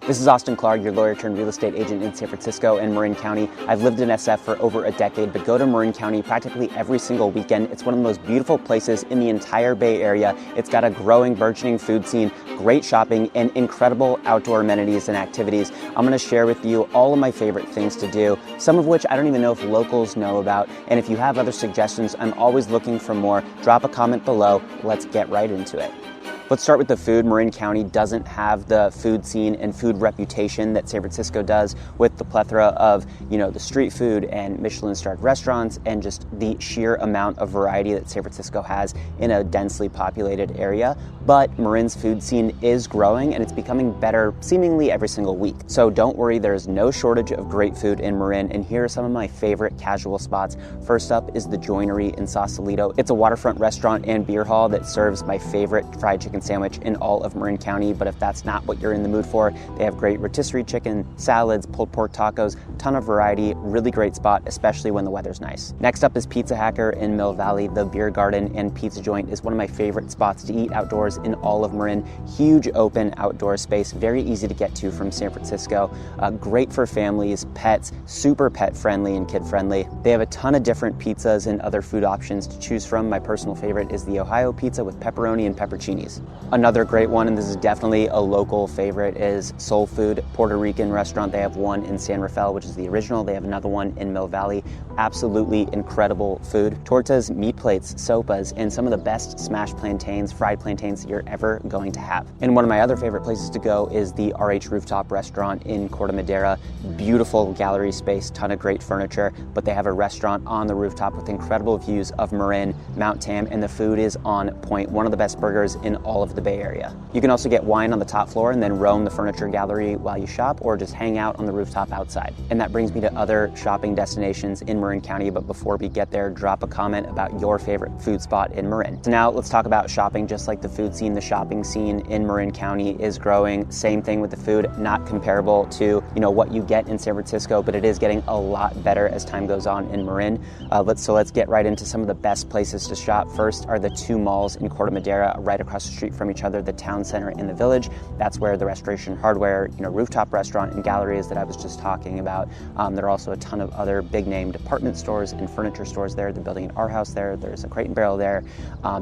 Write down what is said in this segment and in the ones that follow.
This is Austin Clark, your lawyer turned real estate agent in San Francisco and Marin County. I've lived in SF for over a decade, but go to Marin County practically every single weekend. It's one of the most beautiful places in the entire Bay Area. It's got a growing, burgeoning food scene, great shopping, and incredible outdoor amenities and activities. I'm going to share with you all of my favorite things to do, some of which I don't even know if locals know about. And if you have other suggestions, I'm always looking for more. Drop a comment below. Let's get right into it. Let's start with the food. Marin County doesn't have the food scene and food reputation that San Francisco does, with the plethora of, the street food and Michelin-starred restaurants and just the sheer amount of variety that San Francisco has in a densely populated area. But Marin's food scene is growing and it's becoming better seemingly every single week. So don't worry, there's no shortage of great food in Marin, and here are some of my favorite casual spots. First up is the Joinery in Sausalito. It's a waterfront restaurant and beer hall that serves my favorite fried chicken sandwich in all of Marin County, but if that's not what you're in the mood for, they have great rotisserie chicken, salads, pulled pork tacos, ton of variety, really great spot, especially when the weather's nice. Next up is Pizza Hacker in Mill Valley. The beer garden and pizza joint is one of my favorite spots to eat outdoors in all of Marin. Huge open outdoor space, very easy to get to from San Francisco. Great for families, pets, super pet friendly and kid friendly. They have a ton of different pizzas and other food options to choose from. My personal favorite is the Ohio pizza with pepperoni and pepperoncinis. Another great one, and this is definitely a local favorite, is Soul Food, Puerto Rican restaurant. They have one in San Rafael, which is the original. They have another one in Mill Valley. Absolutely incredible food. Tortas, meat plates, sopas, and some of the best smashed plantains, fried plantains that you're ever going to have. And one of my other favorite places to go is the RH Rooftop restaurant in Corte Madera. Beautiful gallery space, ton of great furniture, but they have a restaurant on the rooftop with incredible views of Marin, Mount Tam, and the food is on point. One of the best burgers in all of the Bay Area. You can also get wine on the top floor and then roam the furniture gallery while you shop, or just hang out on the rooftop outside. And that brings me to other shopping destinations in Marin County, but before we get there, drop a comment about your favorite food spot in Marin. So now let's talk about shopping. Just like the food scene, the shopping scene in Marin County is growing. Same thing with the food, not comparable to what you get in San Francisco, but it is getting a lot better as time goes on in Marin. Let's get right into some of the best places to shop. First are the two malls in Corte Madera, right across the street from each other, the Town Center and the Village. That's where the Restoration Hardware, rooftop restaurant and gallery is that I was just talking about. There are also a ton of other big name department stores and furniture stores there. They're building an art house there. There's a Crate and Barrel there.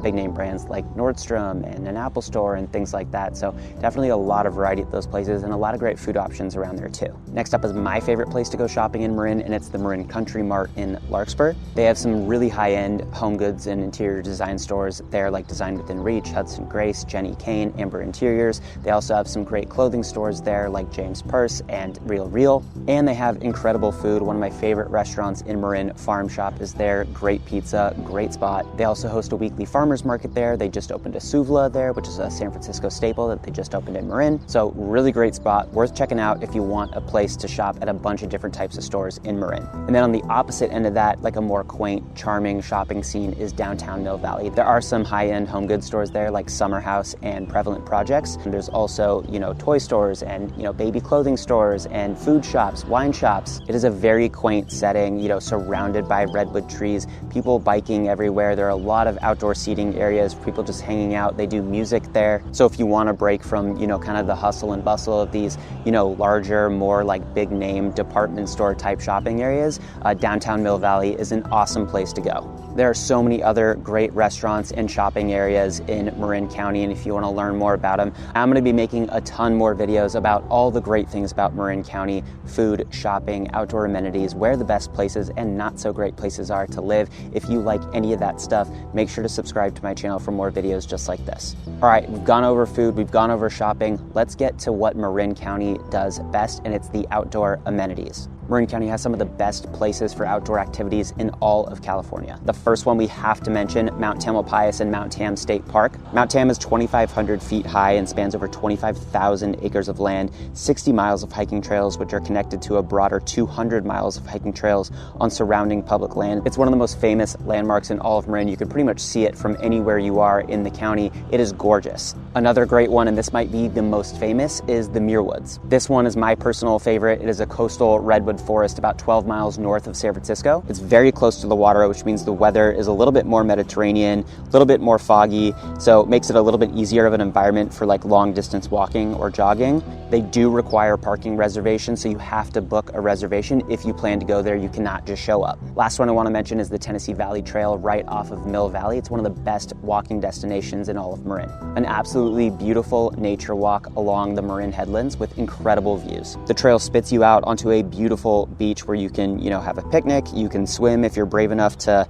Big name brands like Nordstrom and an Apple store and things like that. So definitely a lot of variety at those places and a lot of great food options around there too. Next up is my favorite place to go shopping in Marin, and it's the Marin Country Mart in Larkspur. They have some really high-end home goods and interior design stores there, like Design Within Reach, Hudson Grace, Jenny Kane, Amber Interiors. They also have some great clothing stores there like James Purse and Real. And they have incredible food. One of my favorite restaurants in Marin, Farm Shop, is there. Great pizza, great spot. They also host a weekly farmers market there. They just opened a Suvla there, which is a San Francisco staple that they just opened in Marin. So really great spot, worth checking out if you want a place to shop at a bunch of different types of stores in Marin. And then on the opposite end of that, like a more quaint, charming shopping scene, is downtown Mill Valley. There are some high-end home goods stores there like Summer House and Prevalent Projects. And there's also, toy stores and, baby clothing stores and food shops, wine shops. It is a very quaint setting, surrounded by redwood trees, people biking everywhere. There are a lot of outdoor seating areas for people just hanging out. They do music there. So if you want to break from, kind of the hustle and bustle of these, larger, more like big name department store type shopping areas, downtown Mill Valley is an awesome place to go. There are so many other great restaurants and shopping areas in Marin County, and if you want to learn more about them, I'm going to be making a ton more videos about all the great things about Marin County: food, shopping, outdoor amenities, where the best places and not so great places are to live. If you like any of that stuff, make sure to subscribe to my channel for more videos just like this. All right, we've gone over food, we've gone over shopping. Let's get to what Marin County does best, and it's the outdoor amenities. Marin County has some of the best places for outdoor activities in all of California. The first one we have to mention, Mount Tamalpais and Mount Tam State Park. Mount Tam is 2,500 feet high and spans over 25,000 acres of land, 60 miles of hiking trails, which are connected to a broader 200 miles of hiking trails on surrounding public land. It's one of the most famous landmarks in all of Marin. You can pretty much see it from anywhere you are in the county. It is gorgeous. Another great one, and this might be the most famous, is the Muir Woods. This one is my personal favorite. It is a coastal redwood redwood forest about 12 miles north of San Francisco. It's very close to the water, which means the weather is a little bit more Mediterranean, a little bit more foggy, so it makes it a little bit easier of an environment for like long distance walking or jogging. They do require parking reservations, so you have to book a reservation if you plan to go there. You cannot just show up. Last one I want to mention is the Tennessee Valley Trail right off of Mill Valley. It's one of the best walking destinations in all of Marin. An absolutely beautiful nature walk along the Marin headlands with incredible views. The trail spits you out onto a beautiful beach where you can, have a picnic, you can swim if you're brave enough to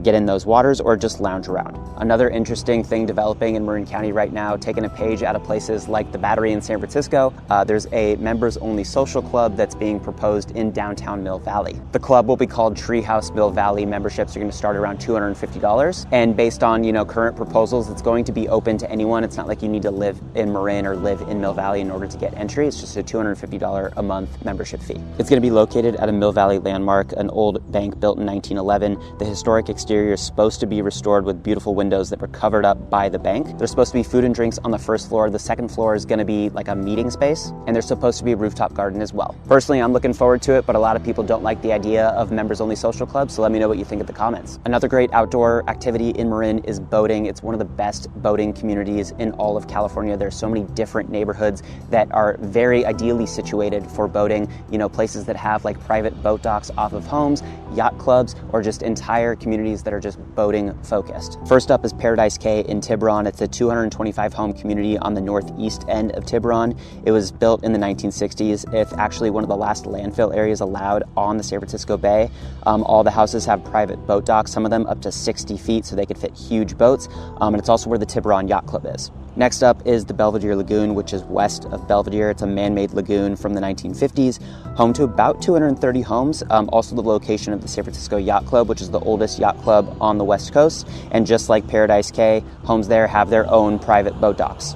get in those waters, or just lounge around. Another interesting thing developing in Marin County right now, taking a page out of places like the Battery in San Francisco, there's a members-only social club that's being proposed in downtown Mill Valley. The club will be called Treehouse Mill Valley. Memberships are going to start around $250, and based on current proposals, it's going to be open to anyone. It's not like you need to live in Marin or live in Mill Valley in order to get entry. It's just a $250 a month membership fee. It's going to be located at a Mill Valley landmark, an old bank built in 1911. The historic exterior is supposed to be restored with beautiful windows that were covered up by the bank. There's supposed to be food and drinks on the first floor. The second floor is going to be like a meeting space, and there's supposed to be a rooftop garden as well. Personally, I'm looking forward to it, but a lot of people don't like the idea of members-only social clubs, so let me know what you think in the comments. Another great outdoor activity in Marin is boating. It's one of the best boating communities in all of California. There's so many different neighborhoods that are very ideally situated for boating, places that have like private boat docks off of homes, yacht clubs, or just entire communities that are just boating focused. First up is Paradise Cay in Tiburon. It's a 225 home community on the northeast end of Tiburon. It was built in the 1960s. It's actually one of the last landfill areas allowed on the San Francisco Bay. All the houses have private boat docks, some of them up to 60 feet, so they could fit huge boats. And it's also where the Tiburon Yacht Club is. Next up is the Belvedere Lagoon, which is west of Belvedere. It's a man-made lagoon from the 1950s, home to about 230 homes. Also the location of the San Francisco Yacht Club, which is the oldest yacht club on the West Coast. And just like Paradise Cay, homes there have their own private boat docks.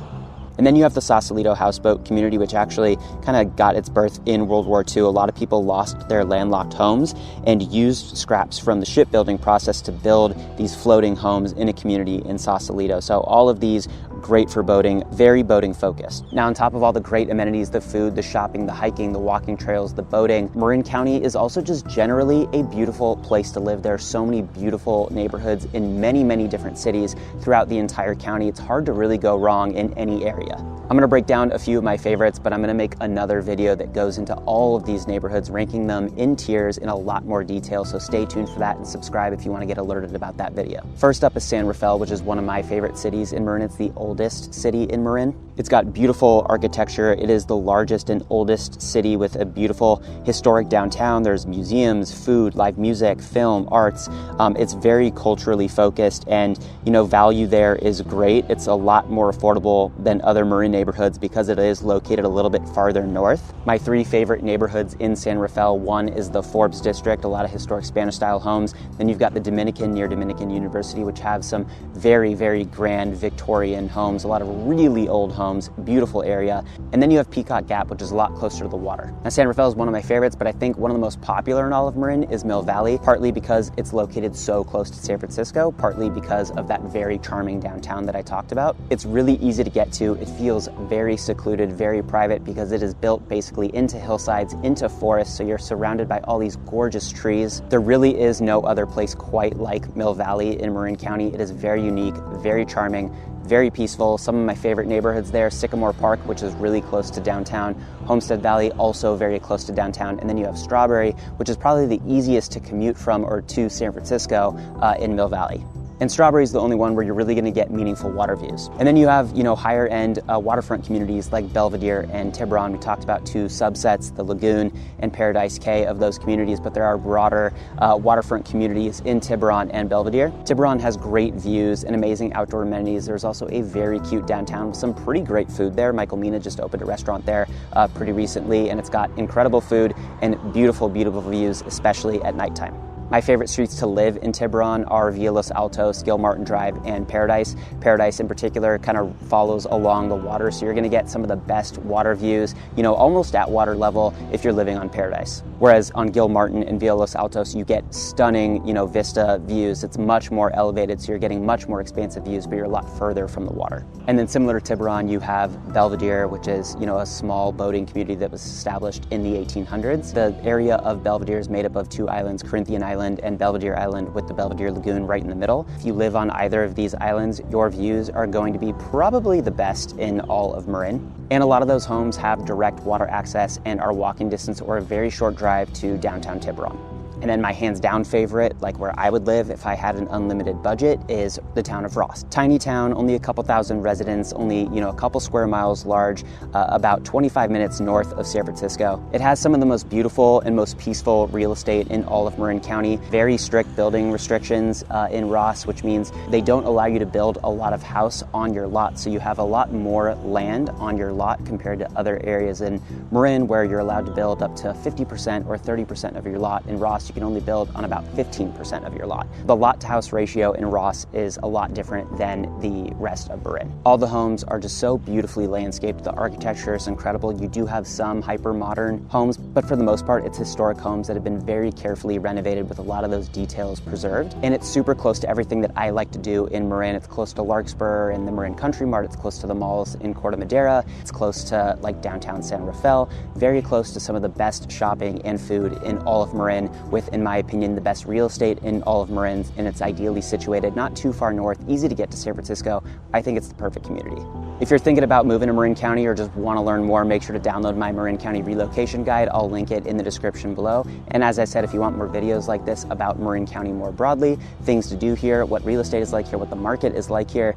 And then you have the Sausalito houseboat community, which actually kind of got its birth in World War II. A lot of people lost their landlocked homes and used scraps from the shipbuilding process to build these floating homes in a community in Sausalito. So all of these great for boating, very boating focused. Now, on top of all the great amenities, the food, the shopping, the hiking, the walking trails, the boating, Marin County is also just generally a beautiful place to live. There are so many beautiful neighborhoods in many, many different cities throughout the entire county. It's hard to really go wrong in any area. I'm going to break down a few of my favorites, but I'm going to make another video that goes into all of these neighborhoods, ranking them in tiers in a lot more detail, so stay tuned for that and subscribe if you want to get alerted about that video. First up is San Rafael, which is one of my favorite cities in Marin. It's the oldest city in Marin. It's got beautiful architecture. It is the largest and oldest city with a beautiful historic downtown. There's museums, food, live music, film, arts. It's very culturally focused, and value there is great. It's a lot more affordable than other Marin neighborhoods because it is located a little bit farther north. My three favorite neighborhoods in San Rafael, one is the Forbes district, a lot of historic Spanish style homes. Then you've got the Dominican near Dominican University, which have some very, very grand Victorian homes, a lot of really old homes, beautiful area. And then you have Peacock Gap, which is a lot closer to the water. Now, San Rafael is one of my favorites, but I think one of the most popular in all of Marin is Mill Valley, partly because it's located so close to San Francisco, partly because of that very charming downtown that I talked about. It's really easy to get to. It feels very secluded, very private, because it is built basically into hillsides, into forests, so you're surrounded by all these gorgeous trees. There really is no other place quite like Mill Valley in Marin County. It is very unique, very charming, very peaceful. Some of my favorite neighborhoods there, Sycamore Park, which is really close to downtown. Homestead Valley, also very close to downtown. And then you have Strawberry, which is probably the easiest to commute from or to San Francisco in Mill Valley. And Strawberry is the only one where you're really going to get meaningful water views. And then you have, higher end waterfront communities like Belvedere and Tiburon. We talked about two subsets, the Lagoon and Paradise Cay of those communities, but there are broader waterfront communities in Tiburon and Belvedere. Tiburon has great views and amazing outdoor amenities. There's also a very cute downtown with some pretty great food there. Michael Mina just opened a restaurant there pretty recently, and it's got incredible food and beautiful, beautiful views, especially at nighttime. My favorite streets to live in Tiburon are Via Los Altos, Gil Martin Drive, and Paradise. Paradise in particular kind of follows along the water, so you're gonna get some of the best water views, you know, almost at water level if you're living on Paradise. Whereas on Gil Martin and Via Los Altos, you get stunning, you know, vista views. It's much more elevated, so you're getting much more expansive views, but you're a lot further from the water. And then similar to Tiburon, you have Belvedere, which is, you know, a small boating community that was established in the 1800s. The area of Belvedere is made up of two islands, Corinthian Island and Belvedere Island, with the Belvedere Lagoon right in the middle. If you live on either of these islands, your views are going to be probably the best in all of Marin. And a lot of those homes have direct water access and are walking distance or a very short drive to downtown Tiburon. And then my hands down favorite, like where I would live if I had an unlimited budget, is the town of Ross. Tiny town, only a couple thousand residents, only, you know, a couple square miles large, about 25 minutes north of San Francisco. It has some of the most beautiful and most peaceful real estate in all of Marin County. Very strict building restrictions in Ross, which means they don't allow you to build a lot of house on your lot. So you have a lot more land on your lot compared to other areas in Marin where you're allowed to build up to 50% or 30% of your lot. In Ross, you can only build on about 15% of your lot. The lot to house ratio in Ross is a lot different than the rest of Marin. All the homes are just so beautifully landscaped. The architecture is incredible. You do have some hyper modern homes, but for the most part, it's historic homes that have been very carefully renovated with a lot of those details preserved. And it's super close to everything that I like to do in Marin. It's close to Larkspur and the Marin Country Mart. It's close to the malls in Corte Madera. It's close to like downtown San Rafael. Very close to some of the best shopping and food in all of Marin, with, in my opinion, the best real estate in all of Marin, and it's ideally situated not too far north, easy to get to San Francisco. I think it's the perfect community. If you're thinking about moving to Marin County or just want to learn more, make sure to download my Marin County relocation guide. I'll link it in the description below. And as I said, if you want more videos like this about Marin County more broadly, things to do here, what real estate is like here, what the market is like here,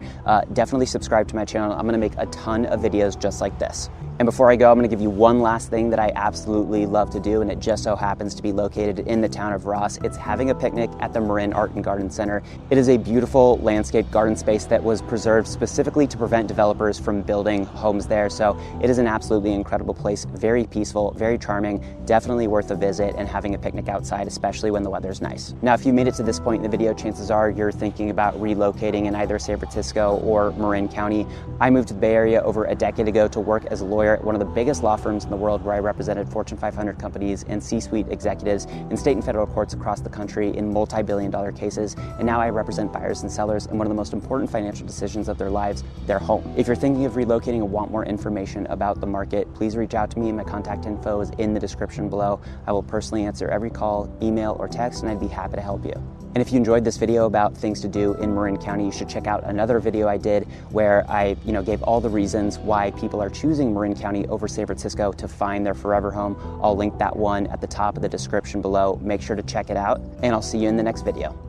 definitely subscribe to my channel. I'm going to make a ton of videos just like this. And before I go, I'm going to give you one last thing that I absolutely love to do, and it just so happens to be located in the town of Ross. It's having a picnic at the Marin Art and Garden Center. It is a beautiful landscape garden space that was preserved specifically to prevent developers from building homes there. So it is an absolutely incredible place, very peaceful, very charming, definitely worth a visit and having a picnic outside, especially when the weather's nice. Now, if you made it to this point in the video, chances are you're thinking about relocating in either San Francisco or Marin County. I moved to the Bay Area over a decade ago to work as a lawyer at one of the biggest law firms in the world, where I represented Fortune 500 companies and C-suite executives in state and federal courts across the country in multi-billion-dollar cases. And now I represent buyers and sellers in one of the most important financial decisions of their lives, their home. If you're thinking of relocating and want more information about the market, please reach out to me. My contact info is in the description below. I will personally answer every call, email, or text, and I'd be happy to help you. And if you enjoyed this video about things to do in Marin County, you should check out another video I did where I, gave all the reasons why people are choosing Marin County over San Francisco to find their forever home. I'll link that one at the top of the description below. Make sure to check it out, and I'll see you in the next video.